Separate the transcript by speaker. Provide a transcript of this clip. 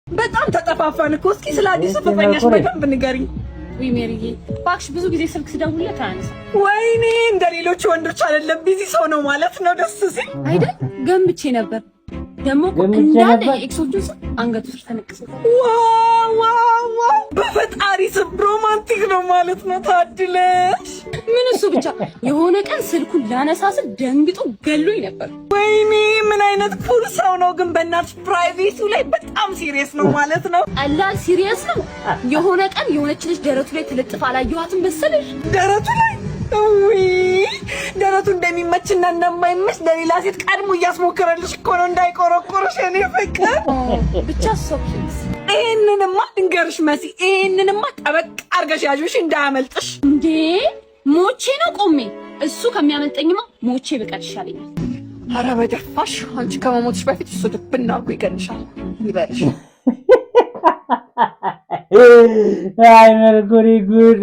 Speaker 1: በጣም ተጠፋፋን እኮ። እስኪ ስለ አዲስ ፍቅረኛሽ በደንብ ንገሪኝ።
Speaker 2: ወይ ሜሪዬ እባክሽ ብዙ ጊዜ ስልክ ስደውልለት አያነሳ።
Speaker 1: ወይኔ እንደ ሌሎች ወንዶች አይደለም፣ ቢዚ ሰው ነው ማለት ነው። ደስ ሲል
Speaker 2: አይደል? ገምቼ ነበር ደግሞ እንዳለ የኤክሶቹ አንገቱ ስር ተነቅሰ።
Speaker 1: ዋው ዋው ዋው! በፈጣሪ ስም ሮማንቲክ ነው ማለት ነው። ታድለሽ።
Speaker 2: ምን እሱ ብቻ የሆነ ቀን ስልኩን ላነሳ ስል ደንግጦ ገሎኝ ነበር።
Speaker 1: ወይኔ ምን አይነት ኩል ሰው ነው ግን! በእናትሽ ፕራይቬሲው ላይ በጣም ሲሪየስ ነው ማለት ነው።
Speaker 2: ቀላል ሲሪየስ ነው። የሆነ ቀን የሆነች ልጅ ደረቱ ላይ ተለጥፋ አላየኋትም መሰለሽ?
Speaker 1: ደረቱ ላይ ወይ ደረቱ እንደሚመችና እንደማይመች ለሌላ ሴት ቀድሞ እያስሞከረልሽ እኮ ነው እንዳይቆረቆርሽ የኔ ፍቅር።
Speaker 2: ብቻ ሶኪስ
Speaker 1: ይሄንንማ ድንገርሽ መሲ፣ ይሄንንማ ጠበቅ አርገሽ ያዥሽ እንዳያመልጥሽ።
Speaker 2: እንዴ ሞቼ ነው ቆሜ። እሱ ከሚያመልጠኝማ ሞቼ ብቀር ይሻለኛል።
Speaker 1: ኧረ በደፋሽ አንቺ ከመሞትሽ በፊት እሱ ድብና አድርጎ ይገንሻል ይበልሽ።
Speaker 3: አይ መርኩሪ ጉድ